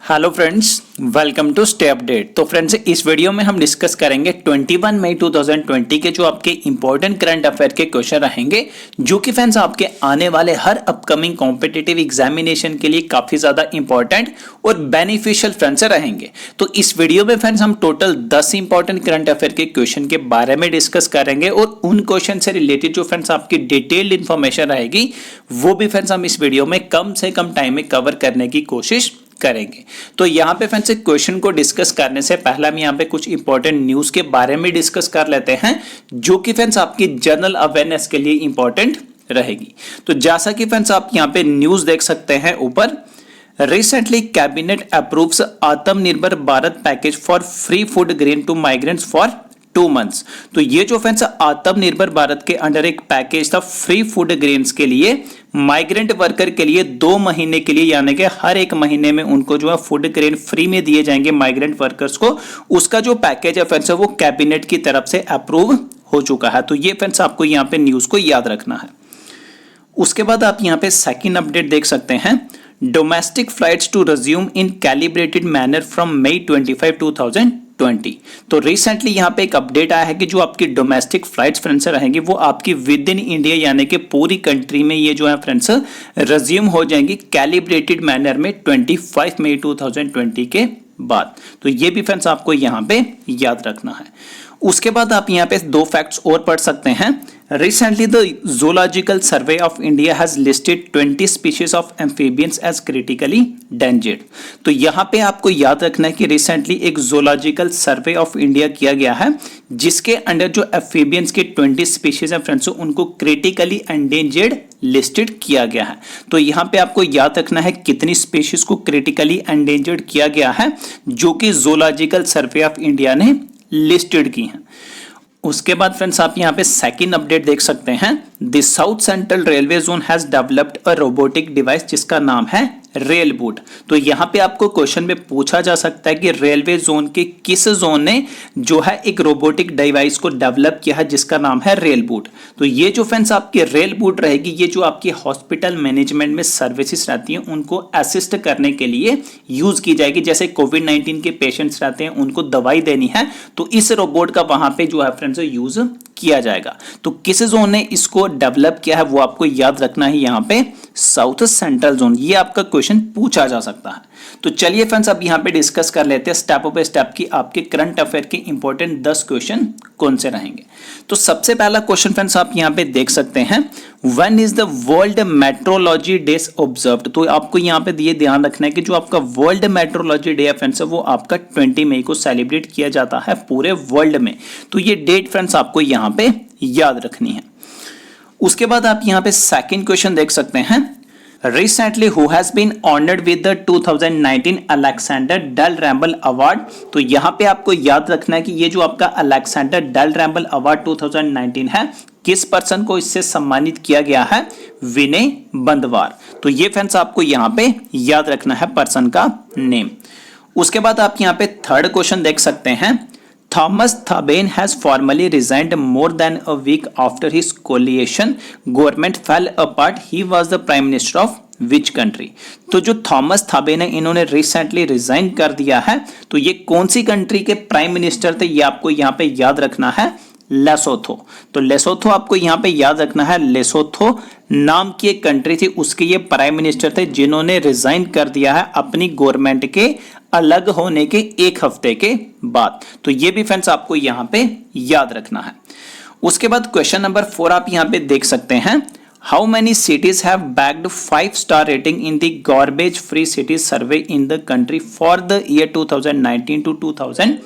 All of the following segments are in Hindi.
Hello friends, welcome to stay update. तो फ्रेंड्स, इस वीडियो में हम डिस्कस करेंगे 21 मई 2020 के जो आपके इंपॉर्टेंट करंट अफेयर के क्वेश्चन रहेंगे, जो कि फ्रेंड्स आपके आने वाले हर अपकमिंग कॉम्पिटिटिव एग्जामिनेशन के लिए काफी ज्यादा इंपॉर्टेंट और बेनिफिशियल फ्रेंड्स रहेंगे। तो इस वीडियो में फ्रेंड्स हम टोटल 10 इंपॉर्टेंट करंट अफेयर के क्वेश्चन के बारे में डिस्कस करेंगे और उन क्वेश्चन से रिलेटेड जो फ्रेंड्स आपकी डिटेल्ड इंफॉर्मेशन रहेगी वो भी फ्रेंड्स हम इस वीडियो में कम से कम टाइम में कवर करने की कोशिश करेंगे। तो यहाँ पे फ्रेंड्स क्वेश्चन को डिस्कस करने से पहले हम यहाँ पे कुछ इंपॉर्टेंट न्यूज के बारे में डिस्कस कर लेते हैं, जो कि फ्रेंड्स आपकी जनरल अवेयरनेस के लिए इंपॉर्टेंट रहेगी। तो जैसा कि फ्रेंड्स आप यहाँ पे न्यूज देख सकते हैं ऊपर, recently cabinet approves Atmanirbhar Bharat package for free food grain to migrants for 2 months। तो ये जो फ्रेंड्स आत्मनिर्भर भारत के अंडर एक पैकेज था फ्री फूड ग्रेन्स के लिए, माइग्रेंट वर्कर के लिए 2 महीने के लिए, यानी कि हर एक महीने में उनको जो है फूड ग्रेन फ्री में दिए जाएंगे माइग्रेंट वर्कर्स को। उसका जो पैकेज है फ्रेंड्स वो कैबिनेट की तरफ से अप्रूव हो चुका है। तो ये फ्रेंड्स आपको यहाँ पे न्यूज को याद रखना है। उसके बाद आप यहाँ पे सेकेंड अपडेट देख सकते हैं, domestic flights to resume in calibrated manner from May 25, 2020। तो रिसेंटली यहाँ पे एक अपडेट आया है कि जो आपकी डोमेस्टिक फ्लाइट्स फ्रेंड्स रहेंगी वो आपकी विद इन इंडिया यानी कि पूरी कंट्री में ये जो है फ्रेंड्स रिज्यूम हो जाएंगी कैलिब्रेटेड मैनर में 25 मई 2020 के बाद। तो ये भी फ्रेंड्स आपको यहाँ पे याद रखना है। उसके बाद आप यहाँ पे 2 फैक्ट्स और पढ़ सकते हैं। Recently, the Zoological Survey of India has listed 20 species of amphibians as critically endangered। तो यहाँ पे आपको याद रखना है कि रिसेंटली एक जोलॉजिकल सर्वे ऑफ इंडिया किया गया है, जिसके अंडर जो एम्फीबियंस के 20 स्पीशीज हैं फ्रेंड्स उनको क्रिटिकली एंडेंजर्ड लिस्टेड किया गया है। तो यहाँ पे आपको याद रखना है कितनी स्पीशीज को क्रिटिकली एंडेंजर्ड किया गया है, जो कि जोलॉजिकल सर्वे ऑफ इंडिया ने लिस्टेड की हैं। उसके बाद फ्रेंड्स आप यहाँ पे सेकंड अपडेट देख सकते हैं, the south central railway zone has developed a robotic device जिसका नाम है रेल बूट। तो यहाँ पे आपको क्वेश्चन में पूछा जा सकता है कि रेलवे जोन के किस जोन ने जो है एक रोबोटिक डिवाइस को डेवलप किया है जिसका नाम है रेल बूट। तो ये जो फ्रेंड्स आपकी रेल बूट रहेगी, ये जो आपकी हॉस्पिटल मैनेजमेंट में सर्विसेज रहती हैं उनको असिस्ट करने के लिए यूज की जाएगी। जैसे कोविड-19 के पेशेंट्स रहते हैं उनको दवाई देनी है तो इस रोबोट का वहां पे जो है फ्रेंड्स यूज किया जाएगा। तो किस जोन ने इसको डेवलप किया है वो आपको याद रखना है, यहाँ पे साउथ सेंट्रल जोन। ये आपका क्वेश्चन पूछा जा सकता है। तो चलिए फ्रेंड्स अब यहाँ पे डिस्कस कर लेते हैं स्टेप बाय स्टेप की आपके करंट अफेयर के इंपॉर्टेंट 10 क्वेश्चन कौन से रहेंगे। तो सबसे पहला क्वेश्चन फ्रेंड्स आप यहाँ पे देख सकते हैं, when is the world metrology day observed. तो आपको यहाँ पे ये ध्यान रखना है कि जो आपका वर्ल्ड मेट्रोलॉजी डे है फ्रेंड्स वो आपका 20 मई को सेलिब्रेट किया जाता है पूरे वर्ल्ड में। तो ये डेट फ्रेंड्स आपको यहाँ पे याद रखनी है। उसके बाद आप यहाँ पे सेकंड क्वेश्चन देख सकते हैं, Recently, who has been honored with the 2019 Alexander Dale Ramble award. तो यहाँ पे आपको याद रखना है कि ये जो आपका अलेक्जेंडर डेल रैम्बल अवार्ड 2019 है, किस पर्सन को इससे सम्मानित किया गया है, विनय बंदवार। तो ये फ्रेंड्स आपको यहाँ पे याद रखना है पर्सन का नेम। उसके बाद आप यहाँ पे थर्ड क्वेश्चन देख सकते हैं, Thomas Thabane has formally resigned more than a week after his coalition government fell apart. He was the prime minister of which country? तो जो थॉमस थाबेन है इन्होंने रिसेंटली रिजाइन कर दिया है। तो ये कौन सी कंट्री के प्राइम मिनिस्टर थे ये आपको यहाँ पे याद रखना है, लेसोथो। तो लेसोथो आपको यहाँ पे याद रखना है, लेसोथो नाम की एक कंट्री थी, उसके ये प्राइम मिनिस्टर थे जिन्होंने रिजाइन कर दिया है अपनी गवर्नमेंट के अलग होने के 1 हफ्ते के बाद। तो ये भी फ्रेंड्स आपको यहाँ पे याद रखना है। उसके बाद क्वेश्चन नंबर 4 आप यहाँ पे देख सकते हैं, how many cities have bagged 5 star rating in the garbage free cities survey in the country for the year 2019 to 2020।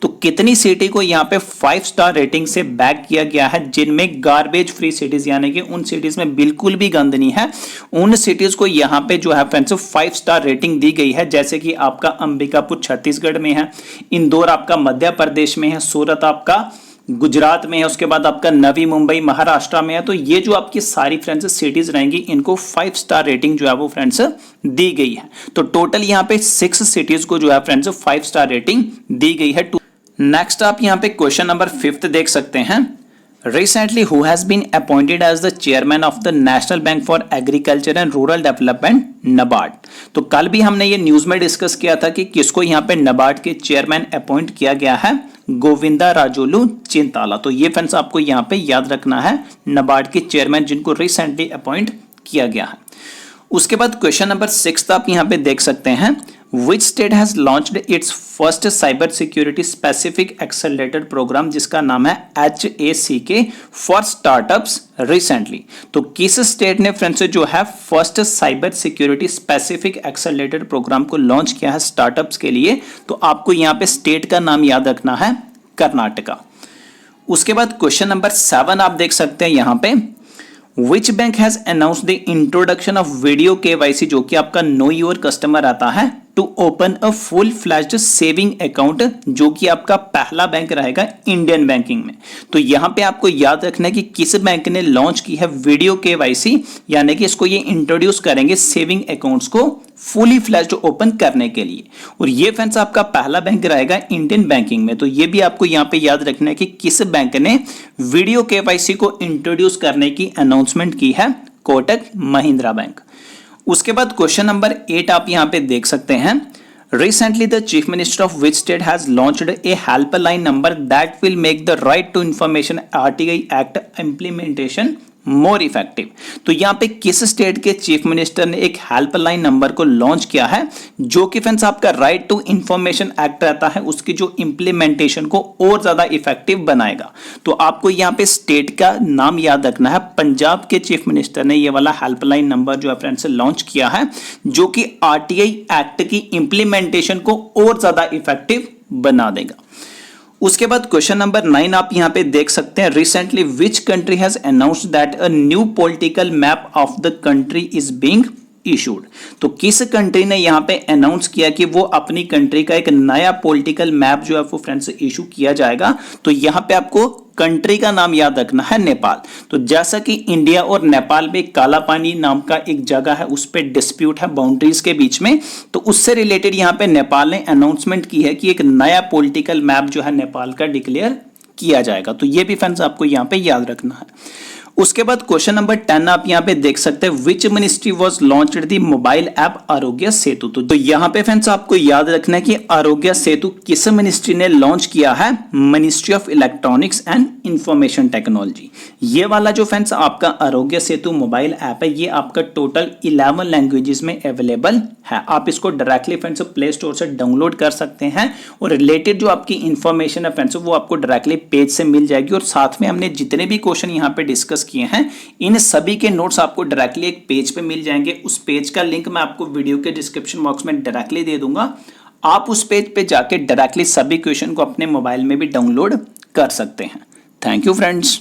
तो कितनी सिटी को यहाँ पे 5 स्टार रेटिंग से बैग किया गया है जिनमें गार्बेज फ्री सिटीज यानी कि उन सिटीज में बिल्कुल भी गंद नहीं है, उन सिटीज को यहाँ पे जो है फ्रेंड्स 5 स्टार रेटिंग दी गई है। जैसे कि आपका अंबिकापुर छत्तीसगढ़ में है, इंदौर आपका मध्य प्रदेश में है, सूरत आपका गुजरात में है, उसके बाद आपका नवी मुंबई महाराष्ट्र में है। तो ये जो आपकी सारी फ्रेंड्स सिटीज रहेंगी इनको 5 स्टार रेटिंग जो है वो फ्रेंड्स दी गई है। तो टोटल यहाँ पे 6 सिटीज को जो है फ्रेंड्स 5 स्टार रेटिंग दी गई है। नेक्स्ट आप यहाँ पे क्वेश्चन नंबर 5 देख सकते हैं, Recently, who has been appointed as the chairman of the National Bank for Agriculture and Rural Development, NABARD? तो कल भी हमने ये न्यूज में डिस्कस किया था कि किसको यहाँ पे NABARD के चेयरमैन अपॉइंट किया गया है, गोविंदा राजोलू चिंताला। तो ये फ्रेंड्स आपको यहाँ पे याद रखना है, NABARD के चेयरमैन जिनको रिसेंटली अपॉइंट किया गया है। उसके बाद क्वेश्चन नंबर 6 आप यहाँ पे देख सकते हैं, Which state has launched its first cyber security specific accelerator program जिसका नाम है HACK for startups recently? तो किस स्टेट ने फ्रेंड्स जो है first cyber security specific accelerator program को लॉन्च किया है स्टार्टअप्स के लिए? तो आपको यहाँ पे स्टेट का नाम याद रखना है, कर्नाटका। उसके बाद क्वेश्चन नंबर 7 आप देख सकते हैं यहाँ पे, Which bank has announced the introduction of video KYC जो कि आपका नो योर कस्टमर आता है, to open a full fledged saving account, जो कि आपका पहला बैंक रहेगा इंडियन बैंकिंग में। तो यहां पे आपको याद रखना है कि किस बैंक ने लॉन्च की है वीडियो केवाईसी, यानी कि इसको ये इंट्रोड्यूस करेंगे सेविंग अकाउंट्स को फुली फ्लैश्ड ओपन करने के लिए, और ये फ्रेंड्स आपका पहला बैंक रहेगा इंडियन बैंकिंग में। तो ये भी आपको यहां पे याद रखना है कि किस बैंक ने वीडियो केवाईसी को इंट्रोड्यूस करने की अनाउंसमेंट की है, कोटक महिंद्रा बैंक। उसके बाद क्वेश्चन नंबर 8 आप यहां पे देख सकते हैं, recently the chief minister of which state has launched a helpline number that will make the right to information RTI act implementation more effective. तो यहां पे किस स्टेट के चीफ मिनिस्टर ने एक हेल्पलाइन नंबर को लॉन्च किया है, जो कि फ्रेंड्स आपका राइट टू इंफॉर्मेशन एक्ट रहता है उसकी जो इंप्लीमेंटेशन को और ज्यादा इफेक्टिव बनाएगा। तो आपको यहां पे स्टेट का नाम याद रखना है, पंजाब के चीफ मिनिस्टर ने ये वाला हेल्पलाइन नंबर जो है फ्रेंड्स लॉन्च किया है, जो कि आरटीआई एक्ट की इंप्लीमेंटेशन को और ज्यादा इफेक्टिव बना देगा। उसके बाद क्वेश्चन नंबर 9 आप यहां पे देख सकते हैं, recently which country has announced that a new political map of the country is being issued. तो किस कंट्री ने यहां पे अनाउंस किया कि वो अपनी कंट्री का एक नया पॉलिटिकल मैप जो है वो फ्रेंड्स इशू किया जाएगा? तो यहां पे आपको कंट्री का नाम याद रखना है, नेपाल। तो जैसा कि इंडिया और नेपाल में काला पानी नाम का एक जगह है, उस पे डिस्प्यूट है बाउंड्रीज के बीच में, तो उससे रिलेटेड यहां पे नेपाल ने अनाउंसमेंट की है कि एक नया पॉलिटिकल मैप जो है नेपाल का डिक्लेयर किया जाएगा। तो ये भी फ्रेंड्स आपको यहां पे याद रखना है। उसके बाद क्वेश्चन नंबर 10 आप यहां पे देख सकते हैं, which ministry was launched the mobile app Aarogya Setu. तो यहां पे फ्रेंड्स आपको याद रखना है कि आरोग्य सेतु किस मिनिस्ट्री ने लॉन्च किया है, ministry of electronics and information technology. ये वाला जो फ्रेंड्स आपका आरोग्य सेतु मोबाइल ऐप है, ये आपका टोटल 11 लैंग्वेजेस में अवेलेबल है। आप इसको डायरेक्टली फ्रेंड्स प्ले स्टोर से डाउनलोड कर सकते हैं, और रिलेटेड जो आपकी इंफॉर्मेशन है फ्रेंड्स वो आपको डायरेक्टली पेज से मिल जाएगी। और साथ में हमने जितने भी क्वेश्चन यहाँ पे डिस्कस किए हैं, इन सभी के नोट्स आपको डायरेक्टली एक पेज पे मिल जाएंगे। उस पेज का लिंक मैं आपको वीडियो के डिस्क्रिप्शन बॉक्स में डायरेक्टली दे दूंगा। आप उस पेज पे जाके डायरेक्टली सभी क्वेश्चन को अपने मोबाइल में भी डाउनलोड कर सकते हैं। Thank you friends.